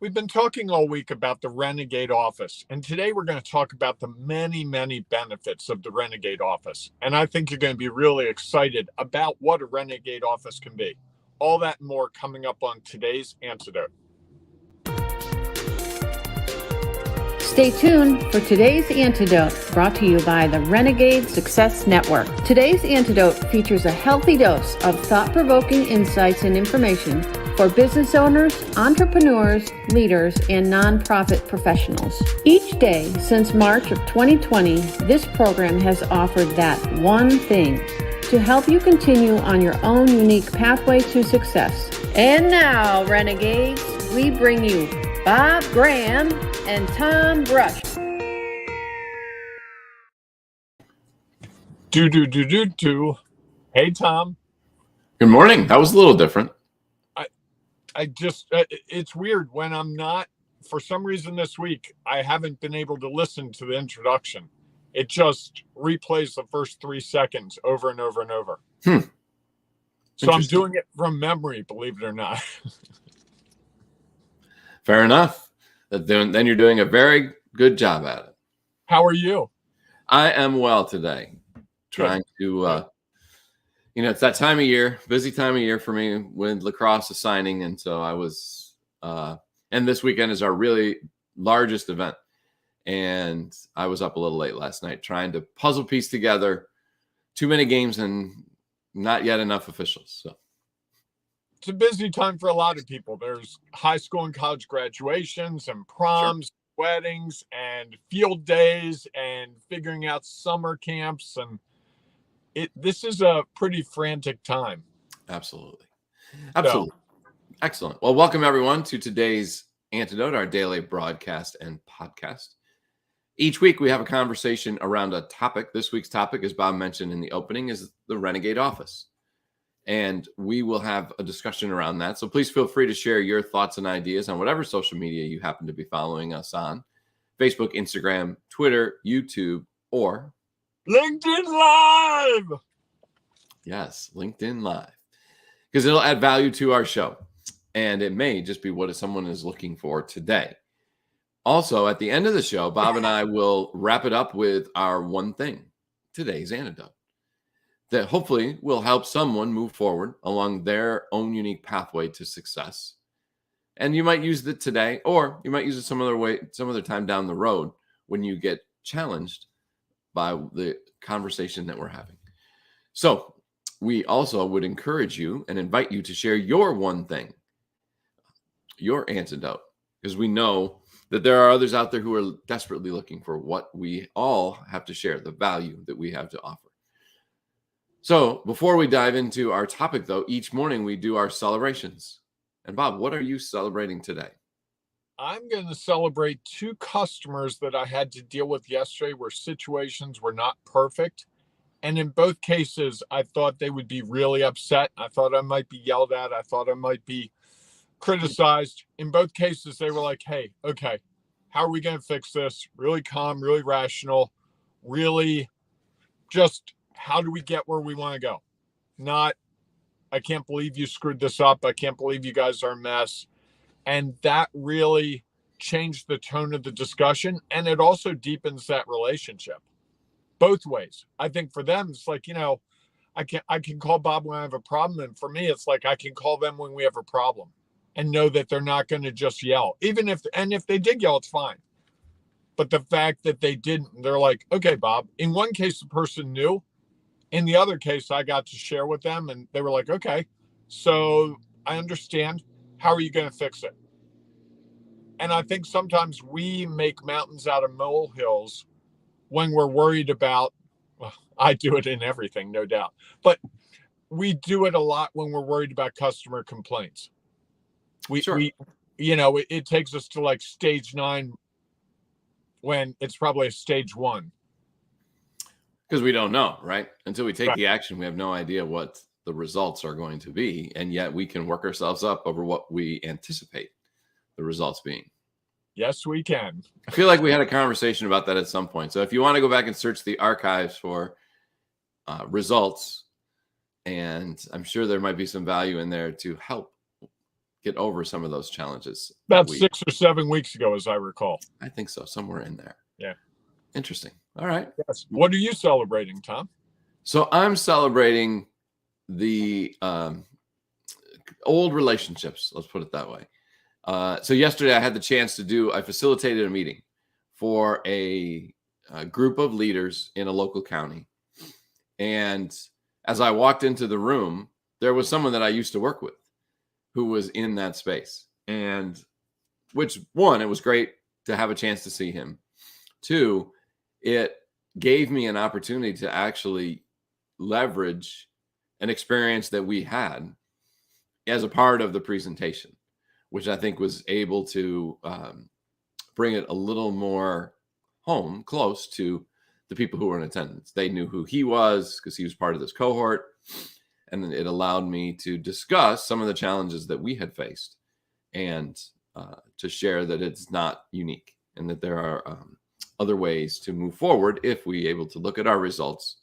We've been talking all week about the Renegade office, and today we're going to talk about the many, many benefits of the Renegade office. And I think you're going to be really excited about what a Renegade office can be. All that and more coming up on today's Antidote. Stay tuned for today's Antidote, brought to you by the Renegade Success Network. Today's Antidote features a healthy dose of thought-provoking insights and information for business owners, entrepreneurs, leaders, and nonprofit professionals. Each day since March of 2020, this program has offered that one thing to help you continue on your own unique pathway to success. And now, Renegades, we bring you Bob Graham and Tom Brush. Do. Hey, Tom. Good morning. That was a little different. It's weird when I'm not, for some reason this week, I haven't been able to listen to the introduction. It just replays the first 3 seconds over and over and over. So I'm doing it from memory, believe it or not. Fair enough. Then you're doing a very good job at it. How are you? I am well today. Trying to, it's that time of year, busy time of year for me when lacrosse is signing. And so I was, and this weekend is our really largest event. And I was up a little late last night trying to puzzle piece together too many games and not yet enough officials. So it's a busy time for a lot of people. There's high school and college graduations and proms, weddings and field days and figuring out summer camps. And this is a pretty frantic time. Absolutely. Excellent. Well, welcome everyone to today's Antidote, our daily broadcast and podcast. Each week we have a conversation around a topic. This week's topic, as Bob mentioned in the opening, is the Renegade office. And we will have a discussion around that. So please feel free to share your thoughts and ideas on whatever social media you happen to be following us on. Facebook, Instagram, Twitter, YouTube, or LinkedIn Live. Yes, LinkedIn Live. Because it'll add value to our show. And it may just be what someone is looking for today. Also, at the end of the show, Bob and I will wrap it up with our one thing, today's antidote, that hopefully will help someone move forward along their own unique pathway to success. And you might use it today, or you might use it some other time down the road when you get challenged by the conversation that we're having. So we also would encourage you and invite you to share your one thing, your antidote, because we know that there are others out there who are desperately looking for what we all have to share, the value that we have to offer. So before we dive into our topic, though, each morning we do our celebrations. And Bob, what are you celebrating today? I'm going to celebrate 2 customers that I had to deal with yesterday where situations were not perfect. And in both cases, I thought they would be really upset. I thought I might be yelled at. I thought I might be criticized. In both cases, they were like, hey, okay, how are we going to fix this? Really calm, really rational, really just how do we get where we want to go? Not, I can't believe you screwed this up. I can't believe you guys are a mess. And that really changed the tone of the discussion. And it also deepens that relationship both ways. I think for them, it's like, I can call Bob when I have a problem. And for me, it's like, I can call them when we have a problem and know that they're not going to just yell. If they did yell, it's fine. But the fact that they didn't, they're like, okay, Bob, in one case, the person knew. In the other case, I got to share with them and they were like, okay, so I understand. How are you going to fix it? And I think sometimes we make mountains out of molehills when we're worried about, well, I do it in everything, no doubt, but we do it a lot when we're worried about customer complaints. It takes us to like stage 9 when it's probably a stage 1. Because we don't know, right? Until we take the action, we have no idea what the results are going to be. And yet we can work ourselves up over what we anticipate the results being. Yes, we can. I feel like we had a conversation about that at some point. So if you want to go back and search the archives for results, and I'm sure there might be some value in there to help get over some of those challenges. About 6 or 7 weeks ago, as I recall. I think so, somewhere in there. Yeah. Interesting. All right. Yes. What are you celebrating, Tom? So I'm celebrating the old relationships. Let's put it that way. So yesterday I had the chance I facilitated a meeting for a group of leaders in a local county. And as I walked into the room, there was someone that I used to work with who was in that space. And which, one, it was great to have a chance to see him. Two, it gave me an opportunity to actually leverage an experience that we had as a part of the presentation, which I think was able to bring it a little more home, close to the people who were in attendance. They knew who he was because he was part of this cohort. And then it allowed me to discuss some of the challenges that we had faced and to share that it's not unique and that there are other ways to move forward if we able to look at our results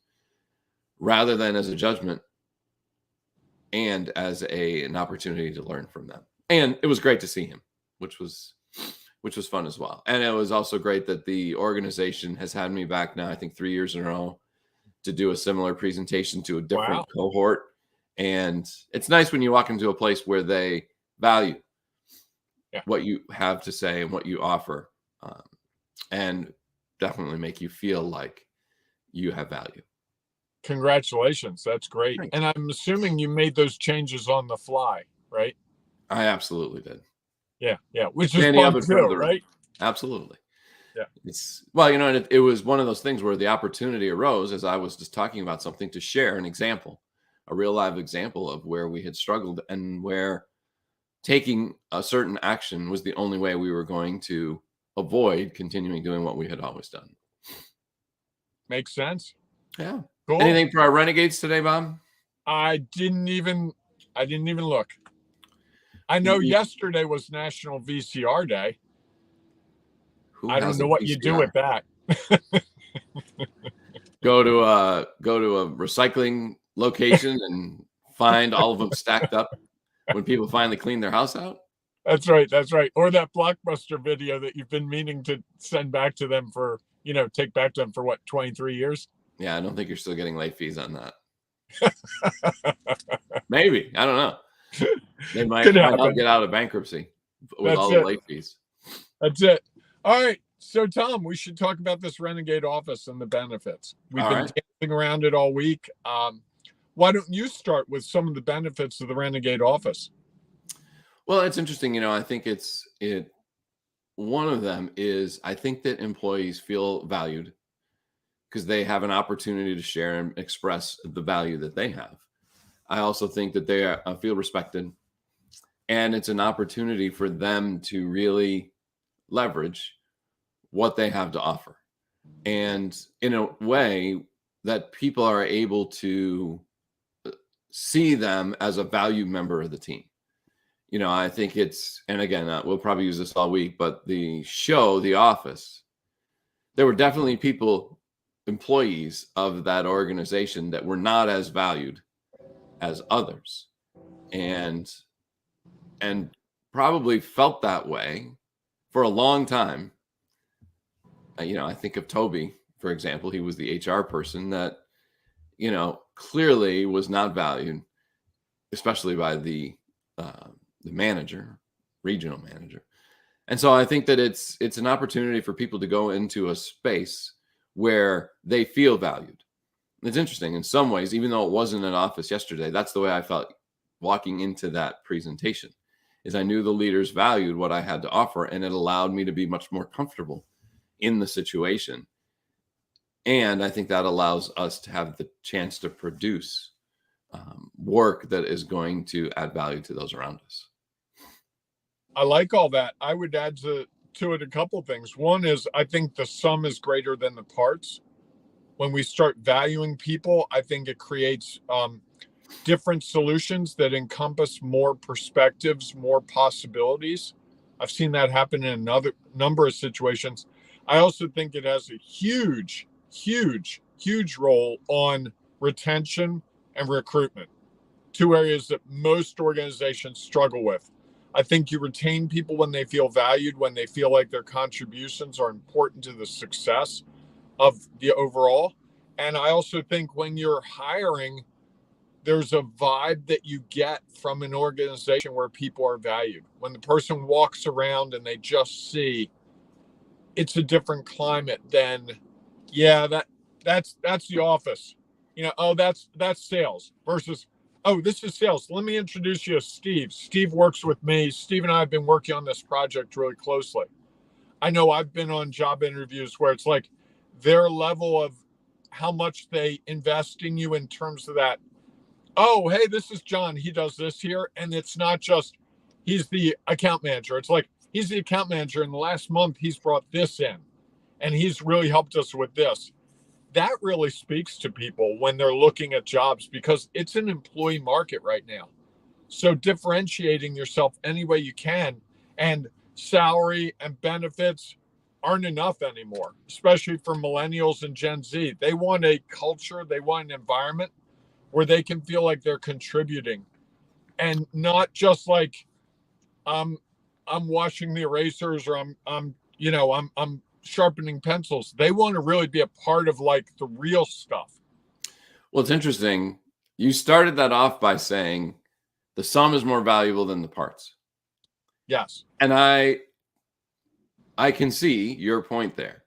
rather than as a judgment and as an opportunity to learn from them. And it was great to see him, which was fun as well. And it was also great that the organization has had me back now, I think 3 years in a row, to do a similar presentation to a different cohort. And it's nice when you walk into a place where they value what you have to say and what you offer, and definitely make you feel like you have value. Congratulations. That's great. Thanks. And I'm assuming you made those changes on the fly, right? I absolutely did. Yeah. Which is fun too, right? Absolutely. Yeah. And it was one of those things where the opportunity arose as I was just talking about something to share an example, a real live example of where we had struggled and where taking a certain action was the only way we were going to avoid continuing doing what we had always done. Makes sense. Yeah. Cool. Anything for our Renegades today, Bob? I didn't even look. I know yesterday was National VCR Day. I don't know what you do with that. Go to a recycling location and find all of them stacked up when people finally clean their house out. That's right. Or that Blockbuster video that you've been meaning to send back to them for, take back to them for what, 23 years? Yeah, I don't think you're still getting late fees on that. Maybe. I don't know. They might not get out of bankruptcy with all the late fees. That's it. All right. So, Tom, we should talk about this Renegade office and the benefits. We've been dancing around it all week. Why don't you start with some of the benefits of the Renegade office? Well, it's interesting. I think one of them is I think that employees feel valued because they have an opportunity to share and express the value that they have. I also think that they feel respected, and it's an opportunity for them to really leverage what they have to offer. And in a way that people are able to see them as a valued member of the team. I think and again, we'll probably use this all week, but the show, The Office, there were definitely employees of that organization that were not as valued as others and probably felt that way for a long time. I think of Toby, for example. He was the HR person that, clearly was not valued, especially by the manager, regional manager. And so I think that it's an opportunity for people to go into a space where they feel valued. It's interesting in some ways, even though it wasn't an office yesterday, that's the way I felt walking into that presentation, is I knew the leaders valued what I had to offer, and it allowed me to be much more comfortable in the situation. And I think that allows us to have the chance to produce work that is going to add value to those around us. I like all that. I would add to it a couple of things. One is I think the sum is greater than the parts. When we start valuing people, I think it creates different solutions that encompass more perspectives, more possibilities. I've seen that happen in another number of situations. I also think it has a huge role on retention and recruitment, two areas that most organizations struggle with. I think you retain people when they feel valued, when they feel like their contributions are important to the success of the overall. And I also think when you're hiring, there's a vibe that you get from an organization where people are valued. When the person walks around and they just see it's a different climate than, yeah, that's the office. Oh, that's sales versus, oh, this is sales. Let me introduce you to Steve. Steve works with me. Steve and I have been working on this project really closely. I know I've been on job interviews where it's like their level of how much they invest in you in terms of that. Oh, hey, this is John. He does this here. And it's not just he's the account manager. It's like he's the account manager. And the last month he's brought this in and he's really helped us with this. That really speaks to people when they're looking at jobs because it's an employee market right now. So differentiating yourself any way you can, and salary and benefits aren't enough anymore, especially for millennials and Gen Z. They want a culture, they want an environment where they can feel like they're contributing and not just like I'm washing the erasers or I'm sharpening pencils. They want to really be a part of like the real stuff. Well, it's interesting. You started that off by saying the sum is more valuable than the parts. Yes. And I can see your point there.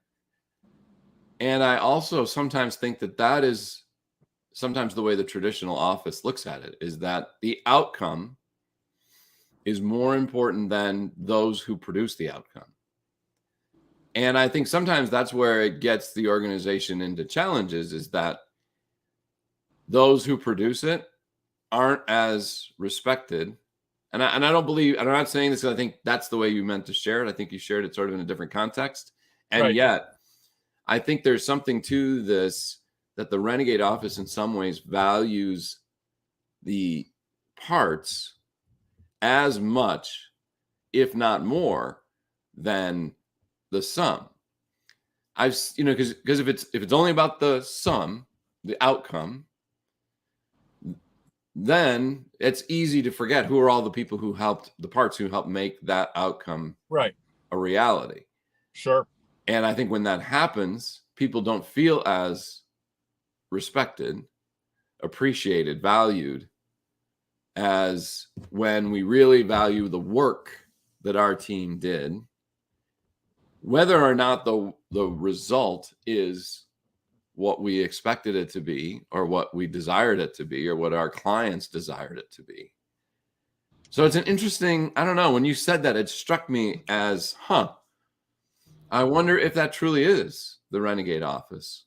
And I also sometimes think that is sometimes the way the traditional office looks at it, is that the outcome is more important than those who produce the outcome. And I think sometimes that's where it gets the organization into challenges, is that those who produce it aren't as respected. And I don't believe, and I'm not saying this because I think that's the way you meant to share it. I think you shared it sort of in a different context. And right. Yet, I think there's something to this, that the Renegade office in some ways values the parts as much, if not more, than the sum. Because if it's only about the sum, the outcome, then it's easy to forget who are all the people who helped, the parts who helped make that outcome right a reality. Sure. And I think when that happens, people don't feel as respected, appreciated, valued as when we really value the work that our team did, whether or not the result is what we expected it to be, or what we desired it to be, or what our clients desired it to be. So it's an interesting, I don't know, when you said that, it struck me as, I wonder if that truly is the Renegade office,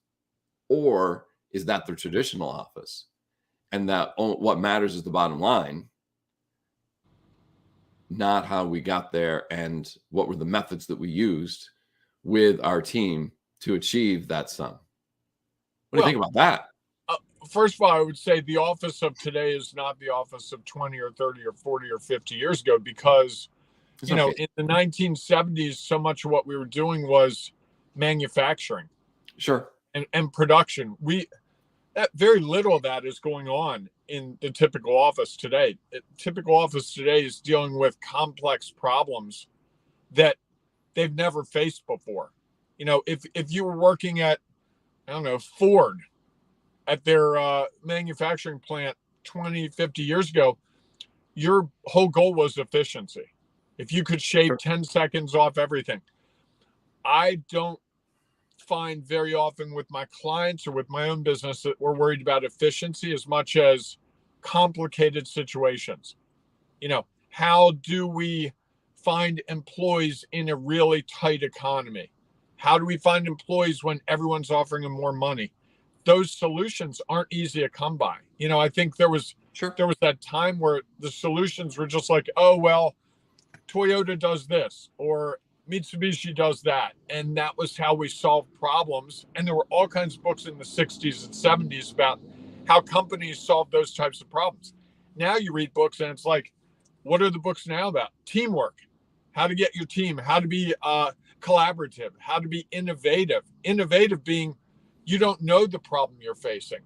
or is that the traditional office? And that what matters is the bottom line, not how we got there and what were the methods that we used with our team to achieve that sum. What do you think about that? First of all, I would say the office of today is not the office of 20 or 30 or 40 or 50 years ago, because, in the 1970s, so much of what we were doing was manufacturing. Sure. And production. Very little of that is going on in the typical office today. Typical office today is dealing with complex problems that they've never faced before. If you were working at, Ford at their manufacturing plant 20, 50 years ago, your whole goal was efficiency. If you could shave 10 seconds off everything. I don't find very often with my clients or with my own business that we're worried about efficiency as much as complicated situations. How do we find employees in a really tight economy? How do we find employees when everyone's offering them more money? Those solutions aren't easy to come by. I think there was that time where the solutions were just like, oh, well, Toyota does this or Mitsubishi does that. And that was how we solved problems. And there were all kinds of books in the 60s and 70s about how companies solve those types of problems. Now you read books and it's like, what are the books now about? Teamwork, how to get your team, how to be collaborative, how to be innovative. Innovative being you don't know the problem you're facing.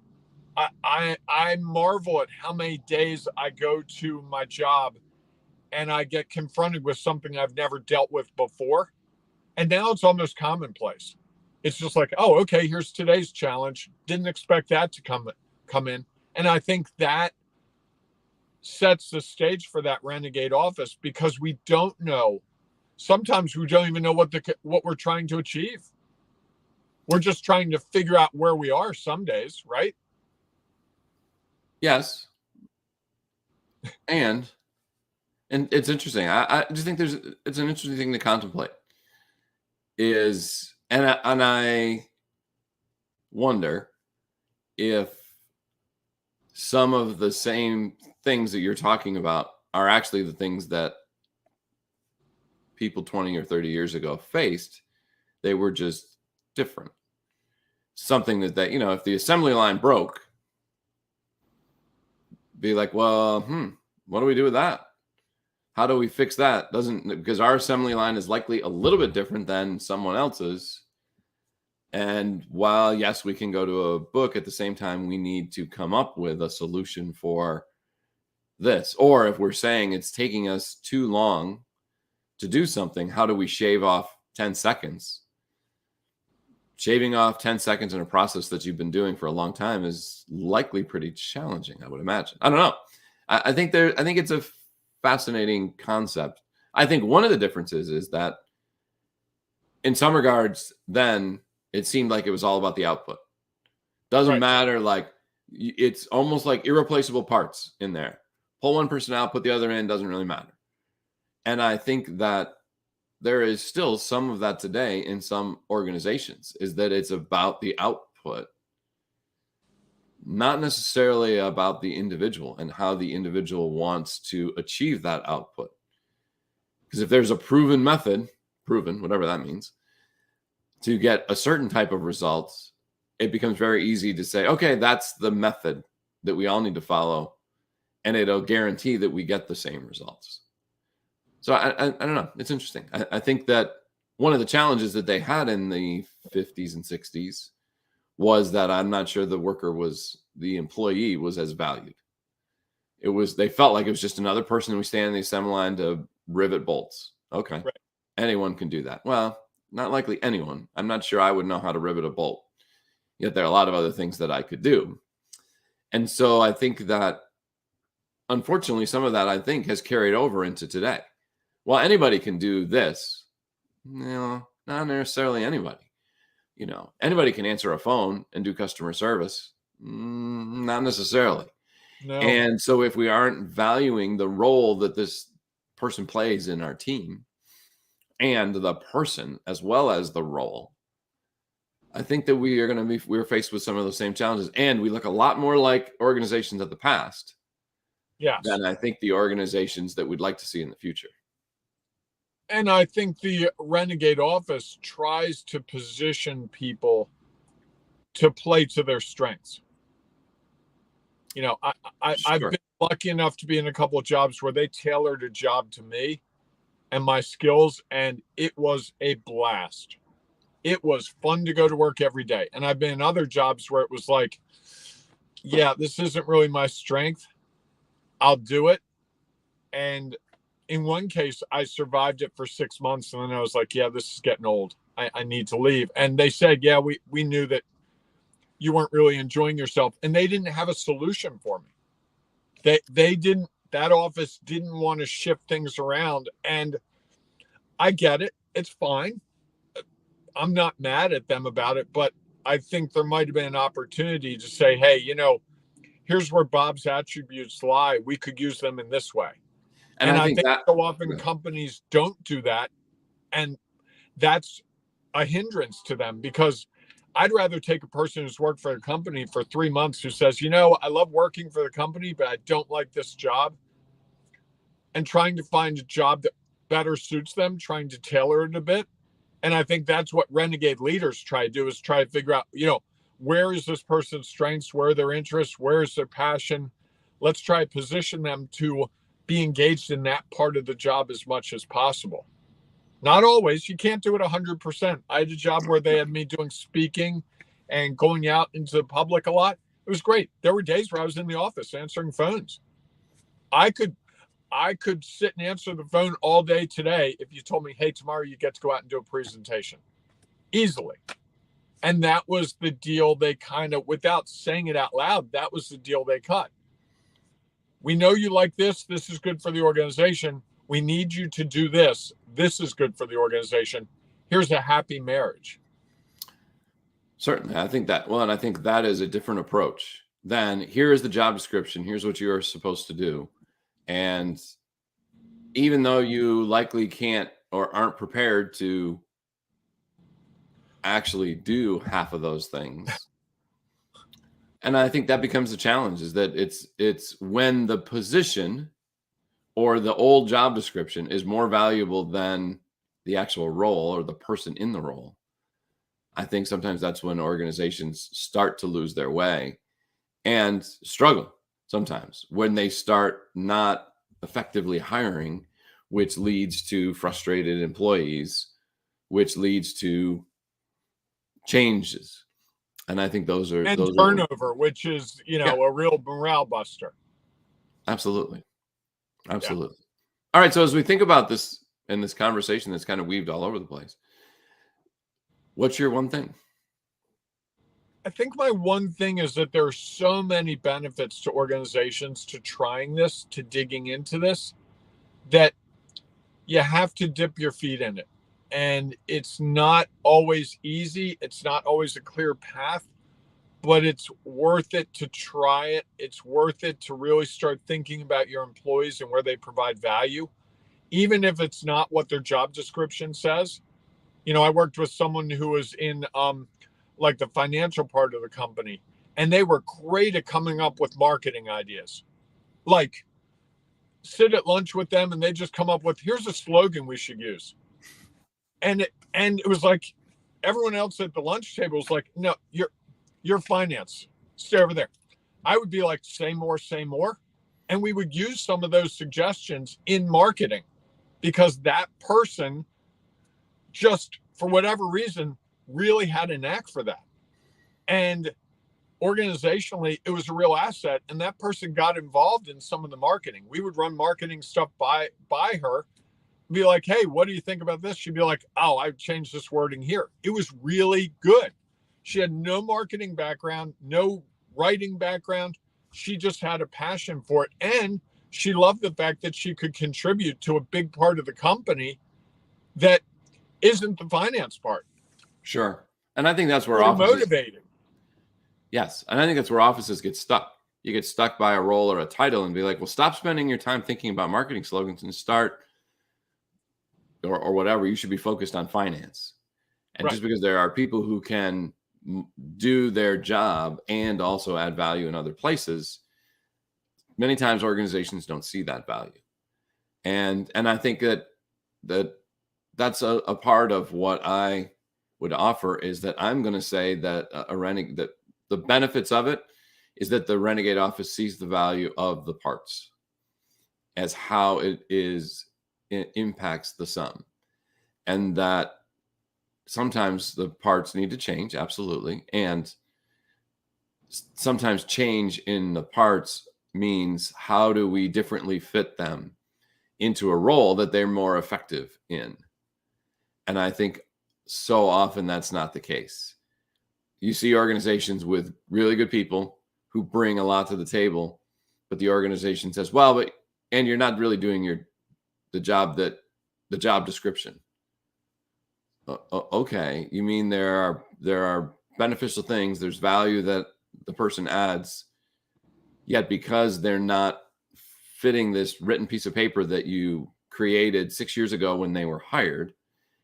I marvel at how many days I go to my job and I get confronted with something I've never dealt with before. And now it's almost commonplace. It's just like, oh, okay, here's today's challenge. Didn't expect that to come in. And I think that sets the stage for that renegade office, because we don't know. Sometimes we don't even know what we're trying to achieve. We're just trying to figure out where we are some days, right? Yes. And it's interesting. I just think it's an interesting thing to contemplate. And I wonder if some of the same things that you're talking about are actually the things that people 20 or 30 years ago faced. They were just different. Something that if the assembly line broke, be like, well, what do we do with that? How do we fix that? Because our assembly line is likely a little bit different than someone else's. And while, yes, we can go to a book, at the same time, we need to come up with a solution for this. Or if we're saying it's taking us too long to do something, how do we shave off 10 seconds? Shaving off 10 seconds in a process that you've been doing for a long time is likely pretty challenging, I would imagine. I don't know. I think it's a fascinating concept. I think one of the differences is that in some regards, then it seemed like it was all about the output. Doesn't matter. Like, it's almost like irreplaceable parts in there. Pull one person out, put the other in, doesn't really matter. And I think that there is still some of that today in some organizations, is that it's about the output, not necessarily about the individual and how the individual wants to achieve that output. Because if there's a proven method, whatever that means, to get a certain type of results, it becomes very easy to say, okay, that's the method that we all need to follow, and it'll guarantee that we get the same results. So I don't know. It's interesting. I think that one of the challenges that they had in the 50s and 60s was that I'm not sure the employee was as valued. They felt like it was just another person who was standing in the assembly line to rivet bolts. Okay. Right. Anyone can do that. Well, not likely anyone. I'm not sure I would know how to rivet a bolt. Yet there are a lot of other things that I could do. And so I think that, unfortunately, some of that, I think, has carried over into today. Well, anybody can do this. No, not necessarily anybody. Anybody can answer a phone and do customer service. Not necessarily. No. And so if we aren't valuing the role that this person plays in our team and the person as well as the role, I think that we're faced with some of those same challenges. And we look a lot more like organizations of the past than I think the organizations that we'd like to see in the future. And I think the Renegade office tries to position people to play to their strengths. I've been lucky enough to be in a couple of jobs where they tailored a job to me and my skills, and it was a blast. It was fun to go to work every day. And I've been in other jobs where it was like, yeah, this isn't really my strength. I'll do it. And in one case, I survived it for 6 months, and then I was like, yeah, this is getting old. I need to leave. And they said, yeah, we knew that you weren't really enjoying yourself. And they didn't have a solution for me. That office didn't want to shift things around. And I get it. It's fine. I'm not mad at them about it, but I think there might have been an opportunity to say, hey, here's where Bob's attributes lie. We could use them in this way. And I think so often companies don't do that. And that's a hindrance to them, because I'd rather take a person who's worked for a company for 3 months who says, I love working for the company, but I don't like this job, and trying to find a job that better suits them, trying to tailor it a bit. And I think that's what Renegade leaders try to do, is try to figure out, where is this person's strengths? Where are their interests? Where is their passion? Let's try to position them to be engaged in that part of the job as much as possible. Not always. You can't do it 100%. I had a job where they had me doing speaking and going out into the public a lot. It was great. There were days where I was in the office answering phones. I could sit and answer the phone all day today if you told me, hey, tomorrow you get to go out and do a presentation. Easily. And that was the deal they kind of, without saying it out loud, that was the deal they cut. We know you like this. This is good for the organization. We need you to do this. This is good for the organization. Here's a happy marriage. Certainly. I think that, well, and I think that is a different approach than here is the job description. Here's what you are supposed to do. And even though you likely can't or aren't prepared to actually do half of those things. And I think that becomes the challenge, is that it's when the position or the old job description is more valuable than the actual role or the person in the role. I think sometimes that's when organizations start to lose their way and struggle sometimes when they start not effectively hiring, which leads to frustrated employees, which leads to changes. And I think those are turnover, which is, a real morale buster. Absolutely. Absolutely. Yeah. All right. So as we think about this in this conversation that's kind of weaved all over the place, what's your one thing? I think my one thing is that there are so many benefits to organizations to trying this, to digging into this, that you have to dip your feet in it. And it's not always easy. It's not always a clear path, but it's worth it to try it. It's worth it to really start thinking about your employees and where they provide value, even if it's not what their job description says. I worked with someone who was in like the financial part of the company, and they were great at coming up with marketing ideas. Like, sit at lunch with them and they just come up with, here's a slogan we should use. And it was like everyone else at the lunch table was like, no, you're finance. Stay over there. I would be like, say more. And we would use some of those suggestions in marketing because that person just, for whatever reason, really had a knack for that. And organizationally, it was a real asset. And that person got involved in some of the marketing. We would run marketing stuff by her, be like, hey, what do you think about this? She'd be like, oh, I've changed this wording here. It was really good. She had no marketing background, no writing background. She just had a passion for it. And she loved the fact that she could contribute to a big part of the company that isn't the finance part. Sure. And I think that's where offices motivating. Yes. And I think that's where offices get stuck. You get stuck by a role or a title and be like, well, stop spending your time thinking about marketing slogans and start or whatever. You should be focused on finance. And right. Just because there are people who can do their job and also add value in other places, many times organizations don't see that value. And I think that's a part of what I would offer, is that I'm going to say that that the benefits of it is that the Renegade office sees the value of the parts as how it impacts the sum, and that sometimes the parts need to change. Absolutely. And sometimes change in the parts means how do we differently fit them into a role that they're more effective in. And I think so often that's not the case. You see organizations with really good people who bring a lot to the table, but the organization says, well, and you're not really doing the job description. Okay. You mean there are beneficial things, there's value that the person adds, yet because they're not fitting this written piece of paper that you created 6 years ago when they were hired,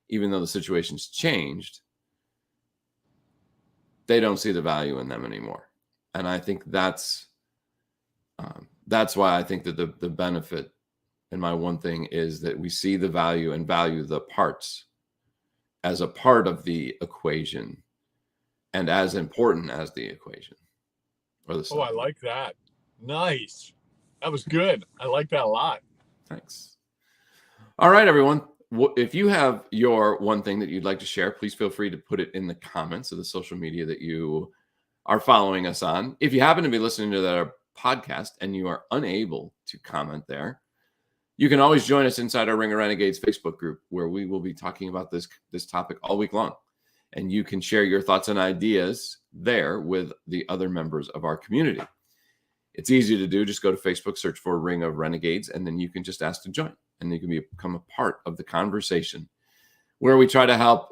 even though the situation's changed, they don't see the value in them anymore. And I think that's why I think that the benefit in my one thing is that we see the value and value the parts as a part of the equation and as important as the equation. Or the sum. Oh, I like that. Nice. That was good. I like that a lot. Thanks. All right, everyone. If you have your one thing that you'd like to share, please feel free to put it in the comments of the social media that you are following us on. If you happen to be listening to our podcast and you are unable to comment there, You can always join us inside our Ring of Renegades Facebook group, where we will be talking about this topic all week long. And you can share your thoughts and ideas there with the other members of our community. It's easy to do. Just go to Facebook, search for Ring of Renegades, and then you can just ask to join. And you can become a part of the conversation where we try to help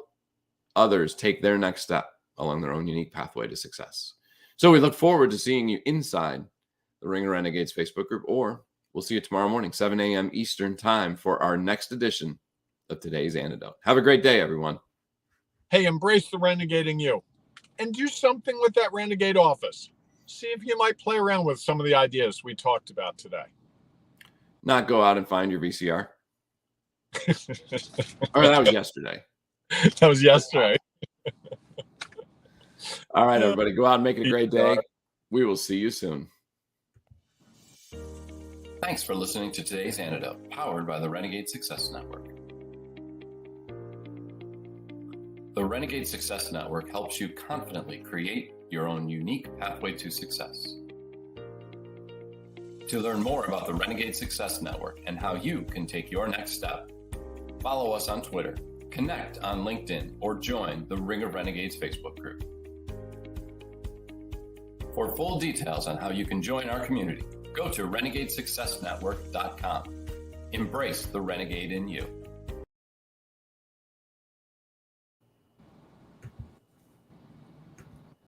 others take their next step along their own unique pathway to success. So we look forward to seeing you inside the Ring of Renegades Facebook group, or we'll see you tomorrow morning, 7 a.m. Eastern time, for our next edition of Today's Antidote. Have a great day, everyone. Hey, embrace the renegade in you and do something with that Renegade office. See if you might play around with some of the ideas we talked about today. Not go out and find your VCR. Or that was yesterday. That was yesterday. All right, everybody, go out and make it a great day. We will see you soon. Thanks for listening to Today's Antidote, powered by the Renegade Success Network. The Renegade Success Network helps you confidently create your own unique pathway to success. To learn more about the Renegade Success Network and how you can take your next step, follow us on Twitter, connect on LinkedIn, or join the Ring of Renegades Facebook group. For full details on how you can join our community, go to renegadesuccessnetwork.com. Embrace the renegade in you.